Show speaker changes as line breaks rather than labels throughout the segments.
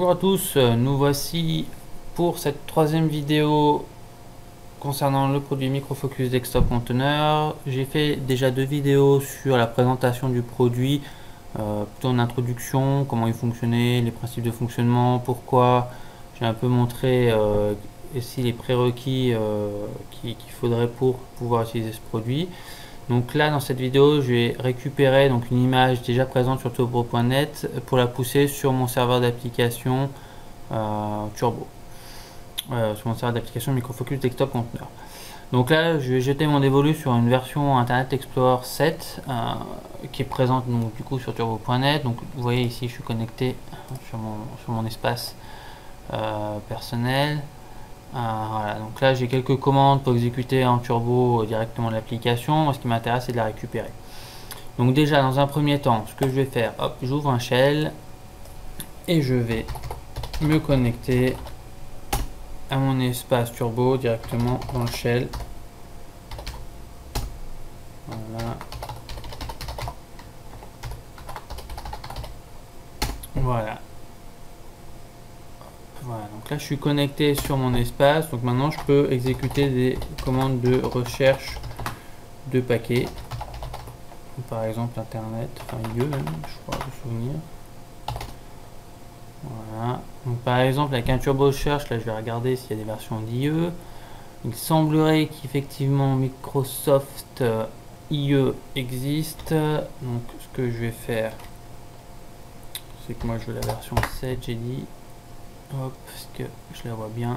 Bonjour à tous, nous voici pour cette troisième vidéo concernant le produit Microfocus Desktop Container. J'ai fait déjà deux vidéos sur la présentation du produit, plutôt en introduction, comment il fonctionnait, les principes de fonctionnement, pourquoi. J'ai un peu montré ici les prérequis qu'il faudrait pour pouvoir utiliser ce produit. Donc là, dans cette vidéo, je vais récupérer donc une image déjà présente sur turbo.net pour la pousser sur mon serveur d'application Turbo, sur mon serveur d'application Microfocus Desktop Container. Donc là, je vais jeter mon dévolu sur une version Internet Explorer 7 qui est présente donc, du coup sur turbo.net. Donc vous voyez ici, je suis connecté sur mon espace personnel. Voilà, donc là j'ai quelques commandes pour exécuter en turbo directement l'application. Ce qui m'intéresse c'est de la récupérer. Donc déjà dans un premier temps, ce que je vais faire, hop, j'ouvre un shell et je vais me connecter à mon espace turbo directement dans le shell. Voilà. Voilà. Voilà, donc là je suis connecté sur mon espace, donc maintenant je peux exécuter des commandes de recherche de paquets, par exemple internet, enfin IE même, je crois, de souvenir. Voilà, donc par exemple avec un turbo search, là je vais regarder s'il y a des versions d'IE. Il semblerait qu'effectivement Microsoft IE existe, donc ce que je vais faire, c'est que moi je veux la version 7, j'ai dit. Hop, parce que je la vois bien.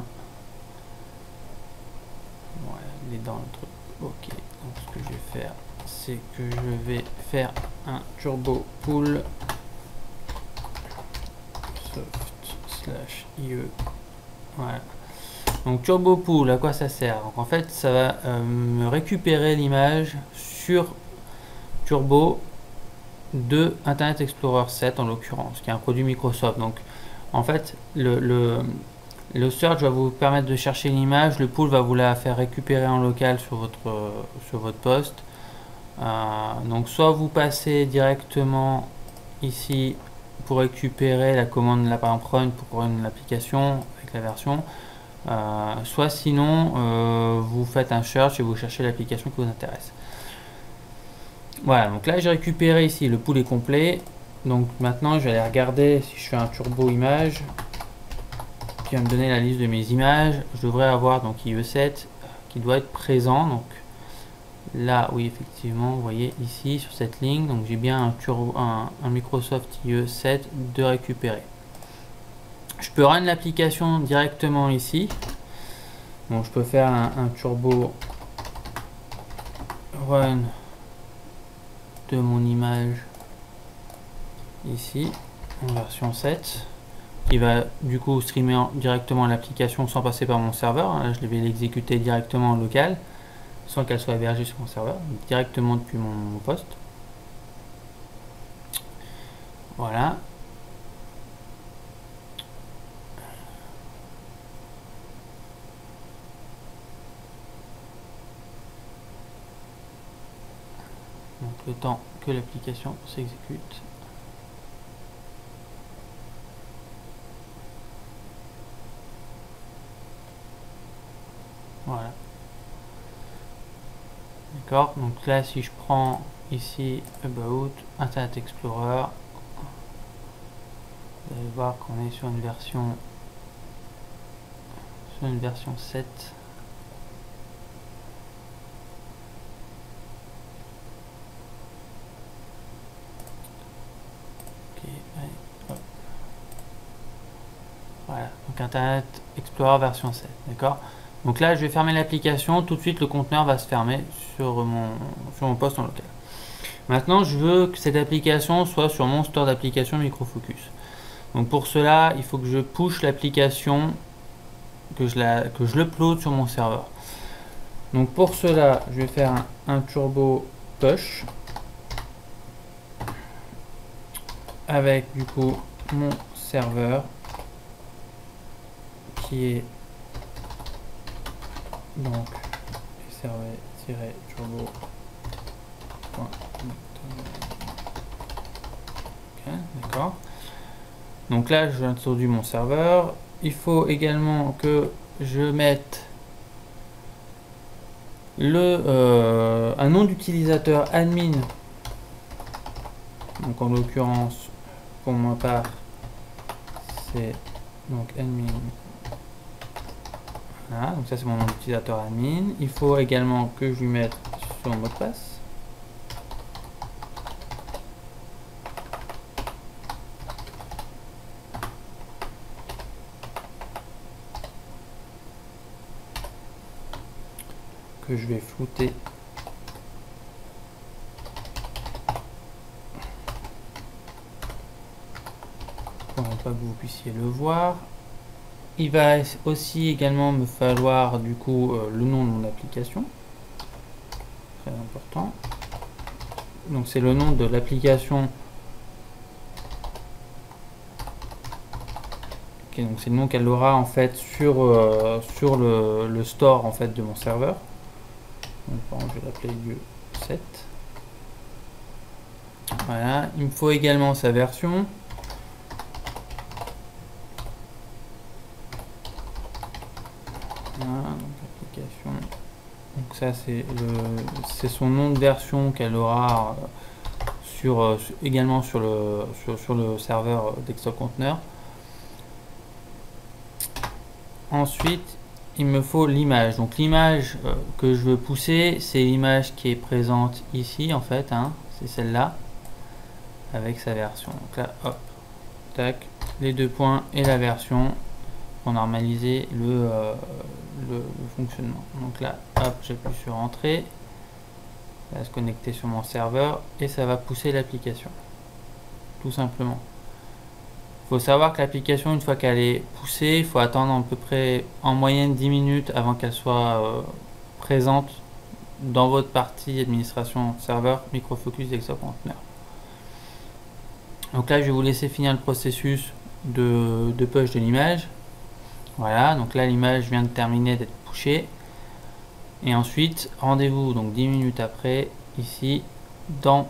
Ouais, il est dans le truc. Ok, donc ce que je vais faire, c'est que je vais faire un turbo pull soft/IE. Voilà. Donc turbo pull, à quoi ça sert? Donc, en fait, ça va me récupérer l'image sur turbo de Internet Explorer 7 en l'occurrence, qui est un produit Microsoft. Donc en fait, le search va vous permettre de chercher l'image, le pull va vous la faire récupérer en local sur votre poste. Donc soit vous passez directement ici pour récupérer la commande, là par exemple run pour run l'application avec la version, soit sinon vous faites un search et vous cherchez l'application qui vous intéresse. Voilà, donc là j'ai récupéré ici, le pull est complet. Donc maintenant je vais aller regarder si je fais un turbo image qui va me donner la liste de mes images. Je devrais avoir donc IE7 qui doit être présent. Donc là oui effectivement vous voyez ici sur cette ligne, donc j'ai bien un Microsoft IE7 de récupérer. Je peux run l'application directement ici. Donc je peux faire un turbo run de mon image ici en version 7 qui va du coup streamer directement l'application sans passer par mon serveur. Là, je vais l'exécuter directement en local sans qu'elle soit hébergée sur mon serveur, directement depuis mon poste. Voilà. Donc le temps que l'application s'exécute. Voilà. D'accord, donc là si je prends ici About, Internet Explorer, vous allez voir qu'on est sur une version 7. Ok, allez, hop. Voilà, donc Internet Explorer version 7, d'accord. Donc là je vais fermer l'application, tout de suite le conteneur va se fermer sur mon poste en local. Maintenant je veux que cette application soit sur mon store d'application Microfocus. Donc pour cela il faut que je push l'application, que je l'upload sur mon serveur. Donc pour cela je vais faire un turbo push avec du coup mon serveur qui est donc serveur-turbo. Ok, d'accord. Donc là, j'ai introduit mon serveur. Il faut également que je mette un nom d'utilisateur admin. Donc en l'occurrence, pour ma part, c'est donc admin. Voilà, donc ça c'est mon nom d'utilisateur admin. Il faut également que je lui mette son mot de passe. Que je vais flouter. Pour ne pas que vous puissiez le voir. Il va aussi également me falloir du coup le nom de mon application. Très important. Donc c'est le nom de l'application. Okay, donc c'est le nom qu'elle aura en fait sur le store en fait de mon serveur. Donc, par exemple, je vais l'appeler U7. Voilà, il me faut également sa version. Voilà, donc application. Donc ça c'est son nom de version qu'elle aura également sur le serveur Desktop Container. Ensuite, il me faut l'image. Donc l'image que je veux pousser, c'est l'image qui est présente ici en fait, hein, c'est celle-là avec sa version. Donc là, hop, tac, les deux points et la version pour normaliser le fonctionnement. Donc là, hop, j'appuie sur entrée, ça va se connecter sur mon serveur et ça va pousser l'application, tout simplement. Il faut savoir que l'application, une fois qu'elle est poussée, il faut attendre à peu près en moyenne 10 minutes avant qu'elle soit présente dans votre partie administration serveur Micro Focus Desktop Container. Donc là, je vais vous laisser finir le processus de push de l'image. Voilà, donc là, l'image vient de terminer d'être pushée. Et ensuite, rendez-vous donc 10 minutes après, ici, dans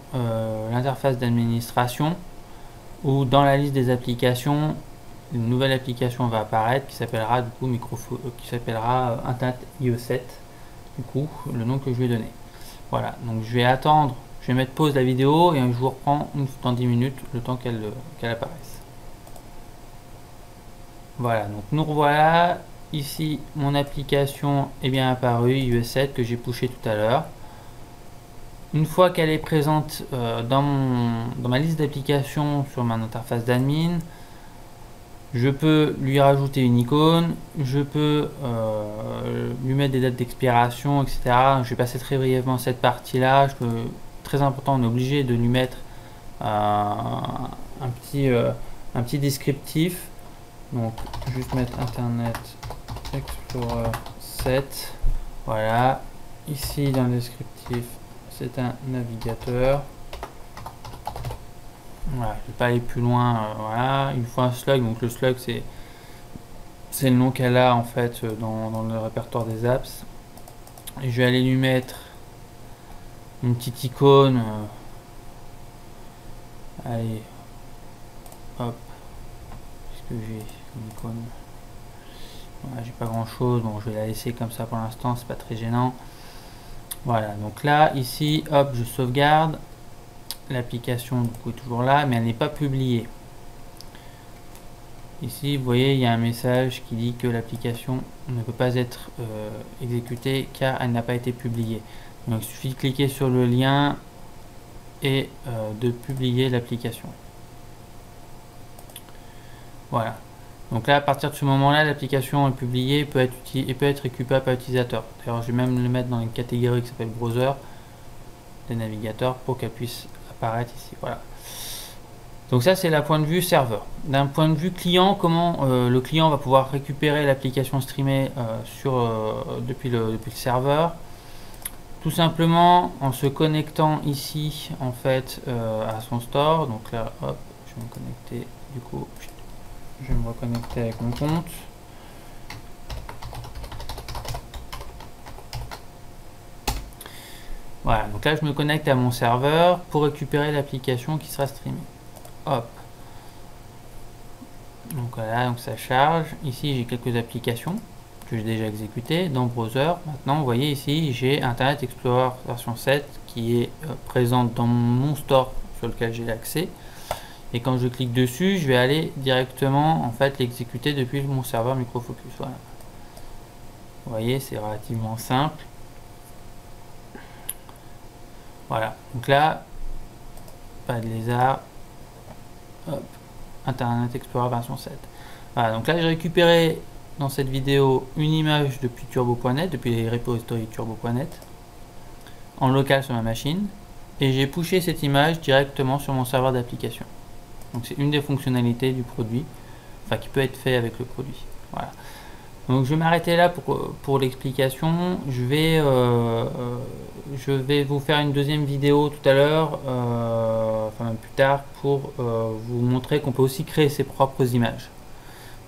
l'interface d'administration, ou dans la liste des applications, une nouvelle application va apparaître qui s'appellera du coup Internet IE7, du coup le nom que je vais donner. Voilà, donc je vais attendre, je vais mettre pause la vidéo et je vous reprends dans 10 minutes le temps qu'elle apparaisse. Voilà, donc nous revoilà. Ici mon application est bien apparue, IE7 que j'ai pushé tout à l'heure. Une fois qu'elle est présente dans ma liste d'applications sur mon interface d'admin, je peux lui rajouter une icône, je peux lui mettre des dates d'expiration, etc. Je vais passer très brièvement cette partie-là. Très important, on est obligé de lui mettre un petit descriptif. Donc, juste mettre Internet Explorer 7. Voilà. Ici, dans le descriptif, c'est un navigateur. Voilà, je ne vais pas aller plus loin. Voilà, il faut un slug. Donc le slug, c'est le nom qu'elle a en fait dans le répertoire des apps. Et je vais aller lui mettre une petite icône. Allez, hop. Qu'est-ce que j'ai une icône? Voilà, j'ai pas grand chose. Bon, je vais la laisser comme ça pour l'instant. C'est pas très gênant. Voilà, donc là, ici, hop, je sauvegarde. L'application du coup est toujours là, mais elle n'est pas publiée. Ici, vous voyez, il y a un message qui dit que l'application ne peut pas être exécutée car elle n'a pas été publiée. Donc, il suffit de cliquer sur le lien et de publier l'application. Voilà. Donc là, à partir de ce moment-là, l'application est publiée et peut être récupérée par l'utilisateur. D'ailleurs, je vais même le mettre dans une catégorie qui s'appelle browser des navigateurs pour qu'elle puisse apparaître ici. Voilà. Donc ça, c'est la point de vue serveur. D'un point de vue client, comment le client va pouvoir récupérer l'application streamée depuis le serveur? Tout simplement en se connectant ici en fait à son store. Donc là, hop, je vais me connecter. Du coup, je vais me reconnecter avec mon compte. Voilà, donc là je me connecte à mon serveur pour récupérer l'application qui sera streamée. Hop. Donc voilà, donc ça charge. Ici j'ai quelques applications que j'ai déjà exécutées dans le browser. Maintenant vous voyez ici j'ai Internet Explorer version 7 qui est présente dans mon store sur lequel j'ai l'accès. Et quand je clique dessus, je vais aller directement en fait l'exécuter depuis mon serveur Microfocus. Voilà. Vous voyez, c'est relativement simple. Voilà. Donc là, pas de lézard. Hop. Internet Explorer version 7. Voilà. Donc là, j'ai récupéré dans cette vidéo une image depuis turbo.net, depuis les repositories turbo.net, en local sur ma machine. Et j'ai pushé cette image directement sur mon serveur d'application. Donc c'est une des fonctionnalités du produit, enfin qui peut être fait avec le produit. Voilà. Donc je vais m'arrêter là pour l'explication. Je vais vous faire une deuxième vidéo tout à l'heure, enfin même plus tard, pour vous montrer qu'on peut aussi créer ses propres images.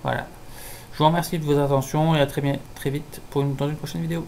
Voilà. Je vous remercie de vos attentions et à très vite dans une prochaine vidéo.